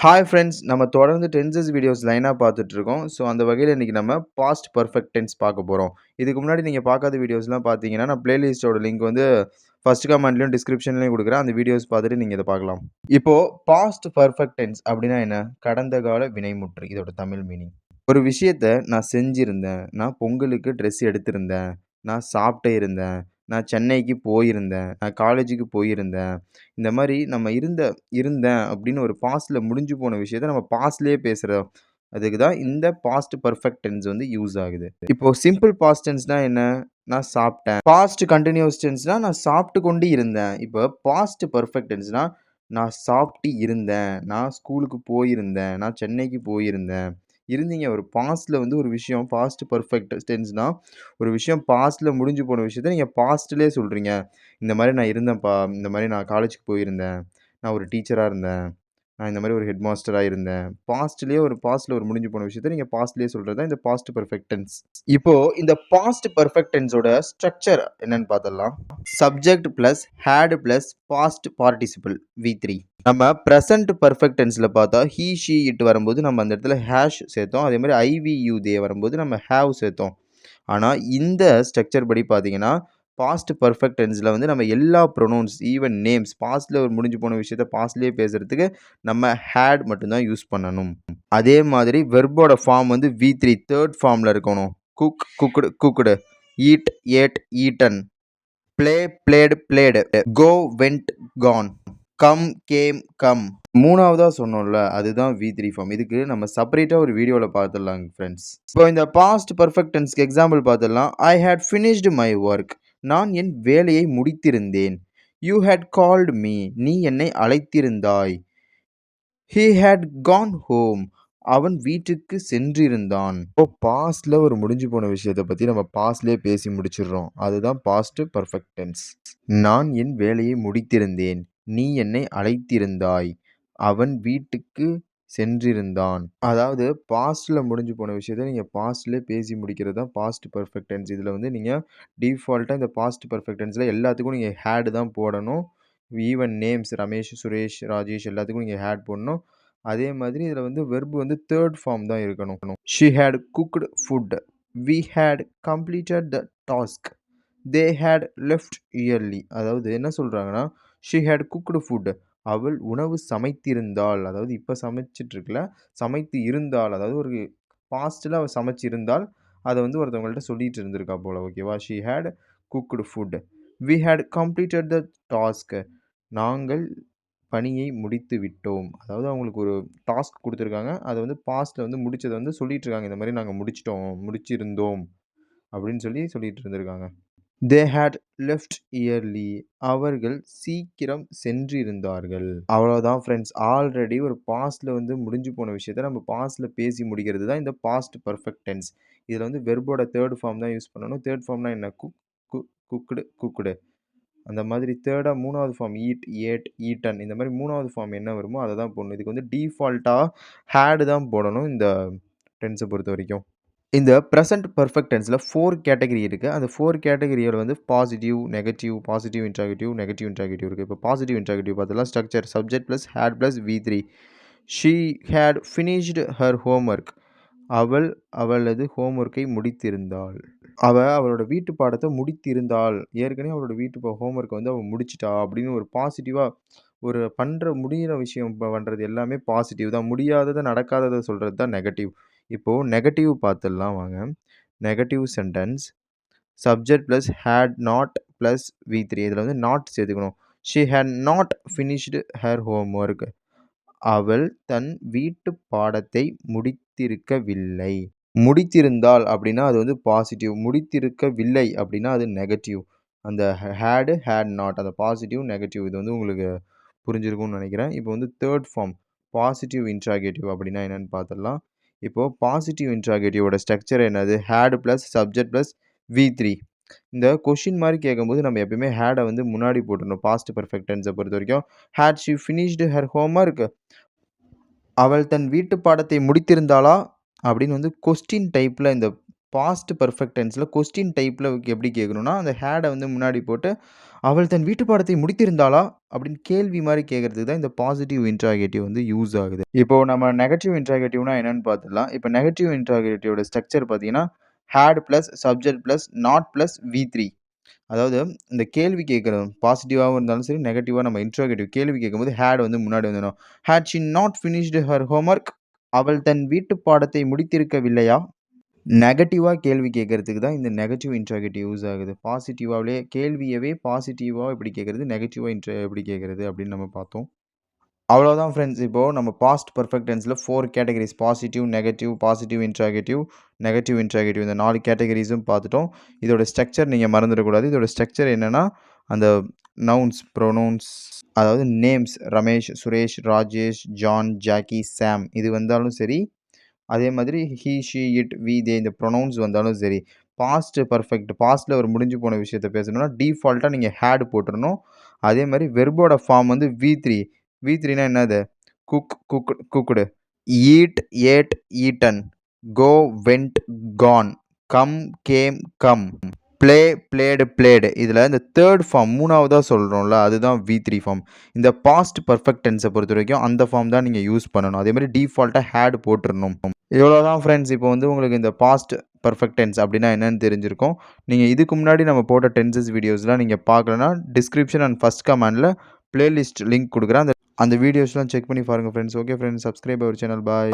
Hi friends. நம்ம தொடர்ந்து tenses videos லைனா பார்த்துட்ருக்கோம். ஸோ, அந்த வகையில இன்னைக்கு நம்ம பாஸ்ட் பெர்ஃபெக்ட் டென்ஸ் பார்க்க போறோம். இதுக்கு முன்னாடி நீங்க பார்க்காத வீடியோஸ்லாம் பார்த்தீங்கன்னா, நான் பிளேலிஸ்ட்டோட லிங்க் வந்து ஃபர்ஸ்ட் கமெண்ட்லயும், டிஸ்கிரிப்ஷன்லயும் குடுக்குறேன். அந்த வீடியோஸ் பார்த்துட்டு நீங்க இத பார்க்கலாம். இப்போ பாஸ்ட் பெர்ஃபெக்ட் டென்ஸ் அப்டின்னா என்ன? கடந்த கால வினைமுற்று. இதோட தமிழ் மீனிங். ஒரு விஷயத்த நான் செஞ்சிருந்தேன். நான் பொங்கலுக்கு ட்ரெஸ் எடுத்திருந்தேன். நான் சாப்பிட்டு இருந்தேன். நான் சென்னைக்கு போயிருந்தேன். நான் காலேஜுக்கு போயிருந்தேன். இந்த மாரி நம்ம இருந்தேன் அப்படின்னு ஒரு பாஸ்ட்ல முடிஞ்சு போன விஷயத்த நம்ம பாஸ்ட்லயே பேசுறோம். அதுக்கு தான் இந்த பாஸ்ட் பெர்ஃபெக்ட் டென்ஸ் வந்து யூஸ் ஆகுது. இப்போ சிம்பிள் பாஸ்ட் டென்ஸ்னா என்ன? நான் சாப்பிட்டேன். பாஸ்ட் கன்டினியூஸ் டென்ஸ்னா நான் சாப்பிட்டு கொண்டு இருந்தேன். இப்போ பாஸ்ட் பெர்ஃபெக்ட் டென்ஸ்னா நான் சாப்பிட்டு இருந்தேன். நான் ஸ்கூலுக்கு போயிருந்தேன். நான் சென்னைக்கு போயிருந்தேன். இருந்தீங்க. ஒரு பாஸ்ட்ல வந்து ஒரு விஷயம் பாஸ்ட் பெர்ஃபெக்ட் டென்ஸ்னா, ஒரு விஷயம் பாஸ்ட்ல முடிஞ்சு போன விஷயத்த நீங்க பாஸ்ட்லயே சொல்றீங்க. இந்த மாரி நான் இருந்தேன்ப்பா. இந்த மாரி நான் காலேஜ்க்கு போயிருந்தேன். நான் ஒரு டீச்சரா இருந்தேன். நான் இந்த மாரி ஒரு ஹெட் மாஸ்டரா இருந்தேன். பாஸ்ட்ல ஒரு முடிஞ்சு போன விஷயத்த நீங்க பாஸ்ட்லயே சொல்றது தான் இந்த பாஸ்ட் பெர்ஃபெக்ட் டென்ஸ். இப்போ இந்த பாஸ்ட் பெர்ஃபெக்ட் டென்ஸோட ஸ்ட்ரக்சர் என்னன்னு பாத்துடலாம். Subject plus had plus past participle V3. நம்ம பிரசன்ட் பெர்ஃபெக்ட் டென்ஸ்ல பார்த்தா ஹி, ஷி, இட் வரும்போது நம்ம அந்த இடத்துல ஹேஷ் சேர்த்தோம். அதே மாதிரி ஐ, வி, யூ, தே வரும்போது நம்ம ஹேவ் சேர்த்தோம். ஆனா இந்த ஸ்ட்ரக்சர் படி பார்த்தீங்கன்னா, பாஸ்ட் பெர்ஃபெக்ட் டென்ஸ்ல வந்து நம்ம எல்லா ப்ரொனவுன்ஸ், ஈவன் நேம்ஸ் பாஸ்ட்ல ஒரு முடிஞ்சு போன விஷயத்த பாஸ்ட்லயே பேசுறதுக்கு நம்ம ஹேட் மட்டும் தான் யூஸ் பண்ணணும். அதே மாதிரி வெர்போட ஃபார்ம் வந்து V3 தேர்ட் ஃபார்ம்ல இருக்கணும். Cook, cooked, cooked. Eat, ate, eaten. Play, played, played. Go, went, gone. Come, came, come. 3வதா சொன்னோம்ல, அதுதான் V3 ஃபார்ம். இதுக்கு நம்ம செப்பரேட்டா ஒரு வீடியோல பார்த்துடலாங்க ஃப்ரெண்ட்ஸ். இப்போ இந்த பாஸ்ட் பெர்ஃபெக்ட் டென்ஸ்க்கு எக்ஸாம்பிள் பார்த்துடலாம். I had finished my work. நான் என் வேலையை முடித்திருந்தேன். You had called me. நீ என்னை அழைத்திருந்தாய். He had gone home. அவன் வீட்டுக்கு சென்றிருந்தான். இப்போ பாஸ்ட்ல ஒரு முடிஞ்சு போன விஷயத்த பத்தி நம்ம பாஸ்ட்லயே பேசி முடிச்சிடுறோம். அதுதான் பாஸ்ட் பெர்ஃபெக்ட் டென்ஸ். நான் என் வேலையை முடித்திருந்தேன். நீ என்னை அழைத்திருந்தாய். அவன் வீட்டுக்கு சென்றிருந்தான். அதாவது பாஸ்ட்ல முடிஞ்சு போன விஷயத்த நீங்க பாஸ்ட்லயே பேசி முடிக்கிறது தான் பாஸ்ட் பெர்ஃபெக்ட் டென்ஸ். இதுல வந்து நீங்க டிஃபால்ட்டா இந்த பாஸ்ட் பெர்ஃபெக்ட் டென்ஸ்ல எல்லாத்துக்கும் நீங்க ஹேட் தான் போடணும். ஈவன் நேம்ஸ் ரமேஷ், சுரேஷ், ராஜேஷ் எல்லாத்துக்கும் நீங்க ஹேட் போடணும். அதே மாதிரி இதில வந்து வெர்ப் வந்து தேர்ட் ஃபார்ம் தான் இருக்கணும். She had cooked food. We had completed the task. They had left early. அதாவது என்ன சொல்றாங்கன்னா, ஷி ஹேட் குக்டு ஃபுட். அவள் உணவு சமைத்திருந்தாள். அதாவது இப்ப சமைச்சிட்டு இருக்கல. சமைத்து இருந்தாள். அதாவது ஒரு பாஸ்ட்ல அவ சமைச்சிருந்தால், அத வந்து ஒருத்தவங்கள்ட்ட சொல்லிட்டு இருந்திருக்கா போல. ஓகேவா? She had cooked food. We had completed the task. நாங்கள் பணியை முடித்து விட்டோம். அதாவது அவங்களுக்கு ஒரு டாஸ்க் குடுத்துருக்காங்க. அத வந்து பாஸ்ட்ல வந்து முடிச்சத வந்து சொல்லிட்டு இருக்காங்க. இந்த மாரி நாங்க முடிச்சுட்டோம், முடிச்சிருந்தோம் அப்படின்னு சொல்லிட்டு இருந்திருக்காங்க. They had left early. அவர்கள் சீக்கிரம் சென்றிருந்தார்கள். அவ்வளோதான் ஃப்ரெண்ட்ஸ். ஆல்ரெடி ஒரு பாஸ்ட்ல வந்து முடிஞ்சு போன விஷயத்த நம்ம பாஸ்ட்ல பேசி முடிக்கிறது தான் இந்த பாஸ்ட் பெர்ஃபெக்ட் டென்ஸ். இதுல வந்து வெர்போட தேர்ட் ஃபார்ம் தான் யூஸ் பண்ணணும். தேர்ட் ஃபார்ம்னா என்ன? Cooked, cooked. அந்த மாதிரி 3வது ஃபார்ம் ஈட், ஏட், ஈட்டன் இந்த மாரி 3வது ஃபார்ம் என்ன வருமோ அத தான் போடணும். இதுக்கு வந்து டிஃபால்ட்டா ஹேட் தான் போடணும் இந்த டென்ஸ பொறுத்தவரைக்கும். இந்த பிரசன்ட் பெர்ஃபெக்ட் டென்ஸ்ல 4 கேட்டகரி இருக்கு. அந்த 4 கேட்டகரியோட வந்து positive, negative, positive interrogative, negative interrogative இருக்கு. இப்போ பாசிட்டிவ் இன்ட்ராகேட்டிவ் பார்த்தலாம். Structure subject plus had plus V3. She had finished her homework. அவள் அவளது ஹோம்வொர்க்கை முடித்திருந்தாள். அவளோட வீட்டு பாடத்த முடித்திருந்தாள். ஏற்கனவே அவளோட வீட்டு ஹோம்வொர்க்க வந்து அவ முடிச்சுட்டா அப்படின்னு ஒரு பாசிட்டிவா ஒரு முடியிற விஷயம் பண்றது எல்லாமே பாசிட்டிவ் தான். முடியாதத, நடக்காதத சொல்றது தான் நெகட்டிவ். இப்போ நெகட்டிவ் பார்த்துடலாம் வாங்க. Negative sentence subject plus had not plus V3 இதில வந்து நாட் சேர்த்துக்கணும். She had not finished her homework. அவள் தன் வீட்டு பாடத்தை முடித்திருக்கவில்லை. முடித்திருந்தாள் அப்படின்னா, அது வந்து பாசிட்டிவ். முடித்திருக்கவில்லை அப்படின்னா, அது நெகட்டிவ். அந்த ஹேட் நாட் அந்த பாசிட்டிவ், நெகட்டிவ் இது வந்து உங்களுக்கு புரிஞ்சிருக்கும்னு நெனைக்கிறேன். இப்போ வந்து தேர்ட் ஃபார்ம் பாசிட்டிவ் இன்ட்ராகேட்டிவ் அப்படின்னா என்னன்னு பார்த்துடலாம். இப்போ பாசிட்டிவ் இன்ட்ராகேட்டிவோட ஸ்ட்ரக்சர் என்னது? Had plus subject plus V3. இந்த கொஸ்டின் மாரி கேட்கும்போது நம்ம எப்பயுமே ஹேட வந்து முன்னாடி போட்டுறணும். பாஸ்ட் பெர்ஃபெக்ட் டென்ஸ பொறுத்தவரைக்கும். Had she finished her homework? அவள் தன் வீட்டு பாடத்தை முடித்திருந்தாளா? அப்படின்னு வந்து கொஸ்டின் டைப்ல இந்த பாஸ்ட் பெர்ஃபெக்ட் டென்ஸ்ல கொஸ்டின் டைப்ல எப்படி கேட்கணும்னா, அந்த ஹேட வந்து முன்னாடி போட்டு, "அவள் தன் வீட்டு பாடத்தை முடித்திருந்தாளா?" அப்படின்னு கேள்வி மாரி கேட்கறதுக்கு தான் இந்த பாசிட்டிவ் இன்ட்ராகேட்டிவ் வந்து யூஸ் ஆகுது. இப்போ நம்ம நெகட்டிவ் இன்ட்ராகேட்டிவ்னா என்னன்னு பார்த்துடலாம். இப்போ நெகட்டிவ் இன்ட்ராகேட்டிவோட ஸ்ட்ரக்சர் பார்த்தீங்கன்னா, had plus subject plus not plus வி3. அதாவது இந்த கேள்வி கேட்கிறோம். பாசிட்டிவாவும் இருந்தாலும் சரி, நெகட்டிவா நம்ம இன்ட்ரோகேட்டிவ் கேள்வி கேட்கும்போது ஹேட் வந்து முன்னாடி வந்துரும். "Had she not finished her homework?" அவள் தன் வீட்டு பாடத்தை முடித்திருக்கவில்லையா? நெகட்டிவா கேள்வி கேட்கறதுக்கு தான் இந்த நெகட்டிவ் இன்ட்ராகேட்டிவ் யூஸ் ஆகுது. பாசிட்டிவாவே கேள்வியவே பாசிட்டிவா எப்படி கேட்கறது, நெகட்டிவா எப்படி கேட்கறது அப்படின்னு நம்ம பார்த்தோம். அவ்வளோதான் ஃப்ரெண்ட்ஸ். இப்போ நம்ம பாஸ்ட் பெர்ஃபெக்ட் டென்ஸ்ல 4 categories positive, negative, positive interrogative, negative interrogative இந்த 4 கேட்டகரிஸும் பார்த்துட்டோம். இதோட ஸ்ட்ரக்சர் நீங்க மறந்துடக்கூடாது. இதோட ஸ்ட்ரக்சர் என்னன்னா, அந்த நவுன்ஸ், ப்ரொனவுன்ஸ் அதாவது names Ramesh, Suresh, Rajesh, John, Jackie, Sam இது வந்தாலும் சரி, அதே மாதிரி he, she, it, we, they இந்த ப்ரொனவுன்ஸ் வந்தாலும் சரி, பாஸ்ட் பெர்ஃபெக்ட் பாஸ்ட்ல ஒரு முடிஞ்சு போன விஷயத்த பேசணும்னா, டிஃபால்ட்டா நீங்க ஹேட் போட்டுறணும். அதே மாரி வெர்போட ஃபார்ம் வந்து வி3. வி3னா என்னது? Cook, cooked, cooked. Eat, ate, eaten. Go, went, gone. Come, came, come. Play, played, played. இதில இந்த 3 ஃபார்ம் 3வதா சொல்றோம்ல, அதுதான் வி3 ஃபார்ம். இந்த பாஸ்ட் பெர்ஃபெக்ட் டென்ஸ பொறுத்தவரைக்கும் அந்த ஃபார்ம் தான் நீங்க யூஸ் பண்ணணும். அதே மாரி டிஃபால்ட்டா ஹேட் போட்டுறணும். இவ்வளோதான் ஃப்ரெண்ட்ஸ். இப்போ வந்து உங்களுக்கு இந்த பாஸ்ட் பெர்ஃபெக்ட் டென்ஸ் அப்படின்னா என்னன்னு தெரிஞ்சிருக்கும். நீங்க இதுக்கு முன்னாடி நம்ம போட்ட டென்சஸ் வீடியோஸ்லாம் நீங்க பார்க்கலன்னா, டிஸ்கிரிப்ஷன் அண்ட் ஃபர்ஸ்ட் கமெண்ட்ல பிளேலிஸ்ட் லிங்க் குடுக்குறேன். அந்த வீடியோஸ்லாம் செக் பண்ணி பாருங்க friends. Okay friends, subscribe our channel. Bye.